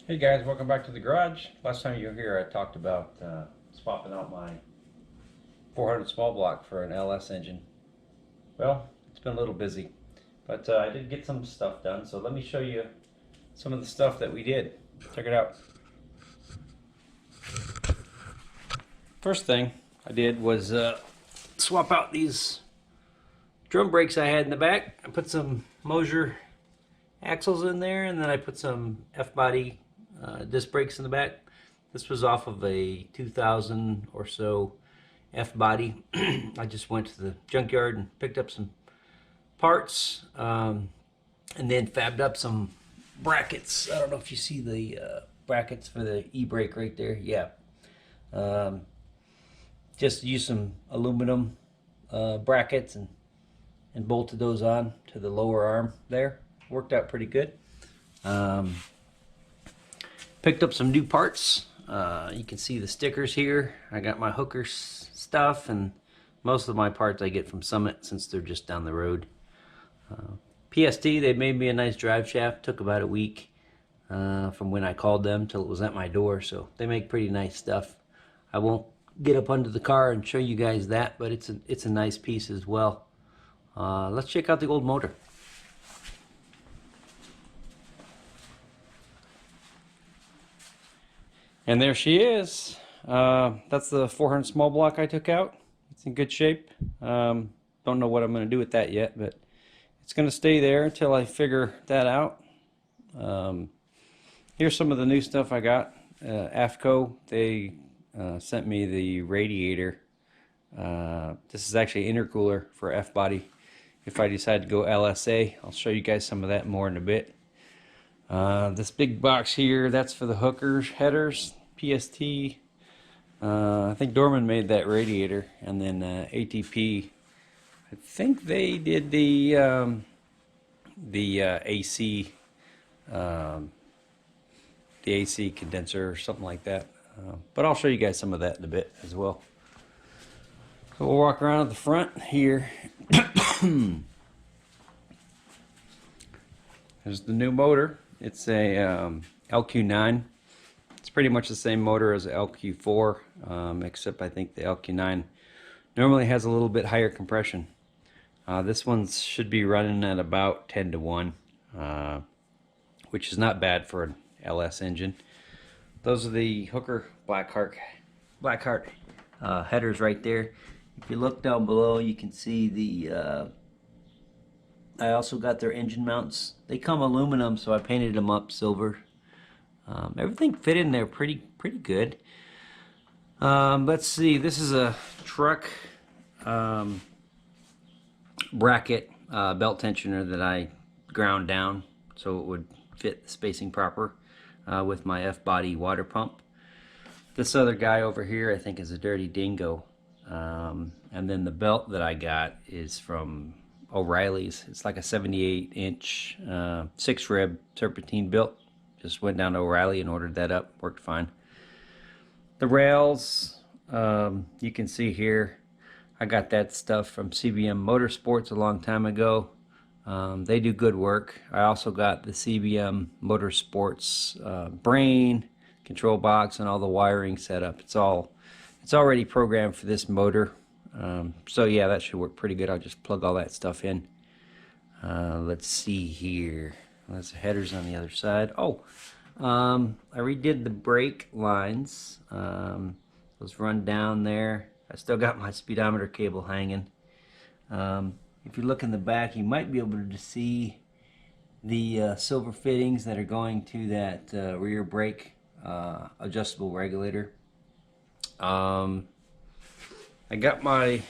Hey guys, welcome back to the garage. Last time you were here I talked about swapping out my 400 small block for an LS engine. Well, it's been a little busy, but I did get some stuff done, so let me show you some of the stuff that we did. Check it out. First thing I did was swap out these drum brakes I had in the back. I put some Moser Axles in there, and then I put some F-body disc brakes in the back. This was off of a 2000 or so F-body. I just went to the junkyard and picked up some parts, and then fabbed up some brackets. I don't know if you see the brackets for the e-brake right there. Yeah. Just used some aluminum brackets and bolted those on to the lower arm there. Worked out pretty good. Picked up some new parts. You can see the stickers here. I got my hooker stuff, and most of my parts I get from Summit since they're just down the road. PST, they made me a nice drive shaft. Took about a week from when I called them till it was at my door, so they make pretty nice stuff. I won't get up under the car and show you guys that, but it's a nice piece as well. Let's check out the old motor. And there she is. That's the 400 small block I took out. It's in good shape. Don't know what I'm going to do with that yet, but it's going to stay there until I figure that out. Here's some of the new stuff I got. Afco, they sent me the radiator. This is actually an intercooler for F-body. If I decide to go LSA, I'll show you guys some of that more in a bit. This big box here, that's for the hookers, headers, PST. I think Dorman made that radiator, and then ATP. I think they did the AC, the AC condenser or something like that. But I'll show you guys some of that in a bit as well. So we'll walk around at the front here. There's the new motor. It's a LQ9. It's pretty much the same motor as the LQ4, except I think the LQ9 normally has a little bit higher compression. This one should be running at about 10 to 1, which is not bad for an LS engine. Those are the Hooker Blackheart headers right there. If you look down below, you can see the I also got their engine mounts. They come aluminum, so I painted them up silver. Everything fit in there pretty good. Let's see, this is a truck bracket belt tensioner that I ground down so it would fit the spacing proper with my F-body water pump. This other guy over here I think is a Dirty Dingo. And then the belt that I got is from O'Reilly's. It's like a 78-inch 6-rib serpentine belt. Just went down to O'Reilly and ordered that up. Worked fine. The rails, you can see here, I got that stuff from CBM Motorsports a long time ago. They do good work. I also got the CBM Motorsports brain, control box, and all the wiring set up. It's already programmed for this motor. So yeah, that should work pretty good. I'll just plug all that stuff in. Let's see here. There's the headers on the other side. Oh, I redid the brake lines. Those run down there. I still got my speedometer cable hanging. If you look in the back, you might be able to see the silver fittings that are going to that rear brake adjustable regulator. I got my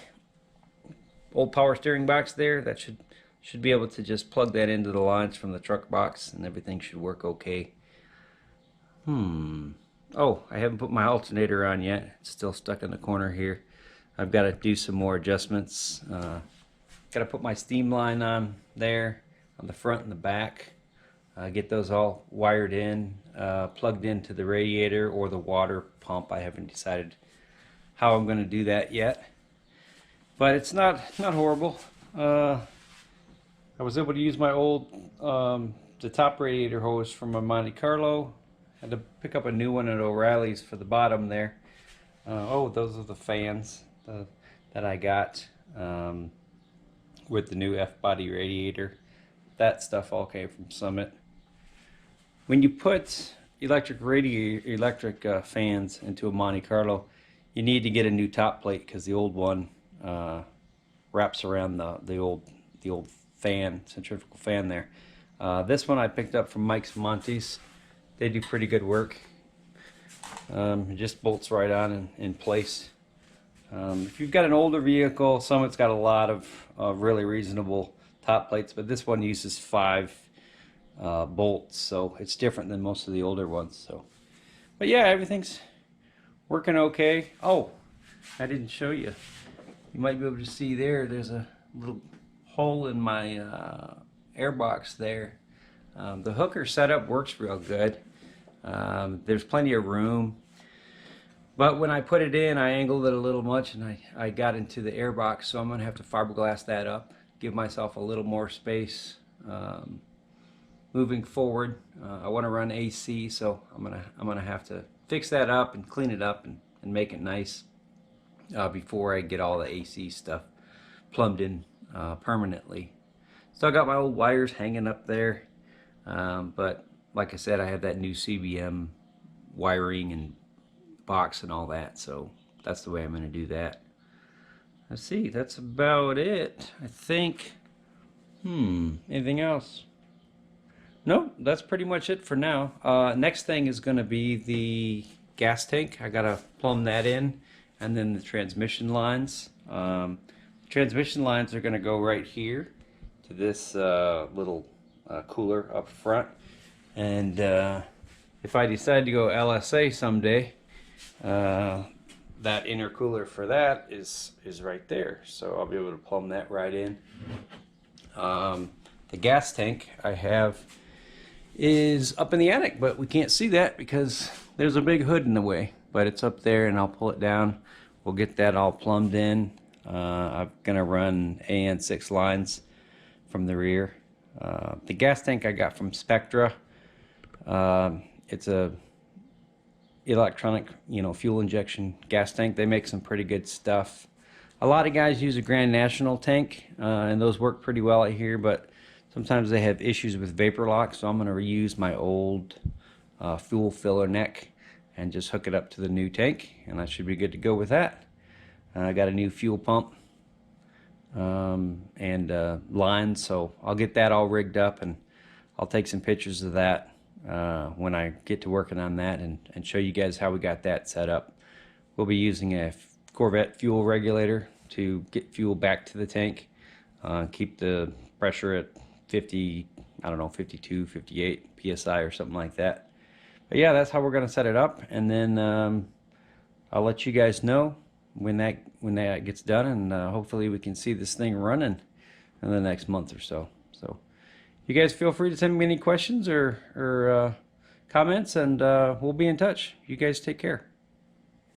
old power steering box there. That should be able to just plug that into the lines from the truck box, and everything should work okay. Oh, I haven't put my alternator on yet. It's still stuck in the corner here. I've got to do some more adjustments. Got to put my steam line on there on the front and the back. Get those all wired in, plugged into the radiator or the water pump. I haven't decided how I'm going to do that yet, but it's not horrible. I was able to use my old the top radiator hose from my Monte Carlo. Had to pick up a new one at O'Reilly's for the bottom there. Oh, those are the fans that I got with the new F-body radiator. That stuff all came from Summit. When you put electric fans into a Monte Carlo, you need to get a new top plate because the old one wraps around the old fan, centrifugal fan there. This one I picked up from Mike's Montes. They do pretty good work. It just bolts right on in place. If you've got an older vehicle, Summit's got a lot of really reasonable top plates, but this one uses 5 bolts, so it's different than most of the older ones. So, but yeah, everything's working okay. Oh, I didn't show you. You might be able to see there's a little hole in my airbox there. The hooker setup works real good. There's plenty of room, but when I put it in, I angled it a little much and I got into the airbox, so I'm gonna have to fiberglass that up, give myself a little more space moving forward. I want to run AC, so I'm gonna have to fix that up and clean it up and make it nice before I get all the AC stuff plumbed in permanently. Still got my old wires hanging up there, but like I said, I have that new CBM wiring and box and all that, so that's the way I'm going to do that. Let's see, that's about it, I think. Anything else? No, that's pretty much it for now. Next thing is going to be the gas tank. I got to plumb that in, and then the transmission lines. Transmission lines are going to go right here to this little cooler up front. And if I decide to go LSA someday, that intercooler for that is right there. So I'll be able to plumb that right in. The gas tank I have is up in the attic, but we can't see that because there's a big hood in the way. But it's up there, and I'll pull it down. We'll get that all plumbed in. I'm gonna run AN6 lines from the rear. The gas tank I got from Spectra. It's a electronic, fuel injection gas tank. They make some pretty good stuff. A lot of guys use a Grand National tank, and those work pretty well out here, but sometimes they have issues with vapor lock, so I'm going to reuse my old fuel filler neck and just hook it up to the new tank, and I should be good to go with that. I got a new fuel pump and lines, so I'll get that all rigged up, and I'll take some pictures of that when I get to working on that and show you guys how we got that set up. We'll be using a Corvette fuel regulator to get fuel back to the tank, keep the pressure at 50, I don't know, 52, 58 PSI or something like that. But yeah, that's how we're going to set it up, and then I'll let you guys know when that gets done, and hopefully we can see this thing running in the next month or so. So you guys feel free to send me any questions or comments, and we'll be in touch. You guys take care.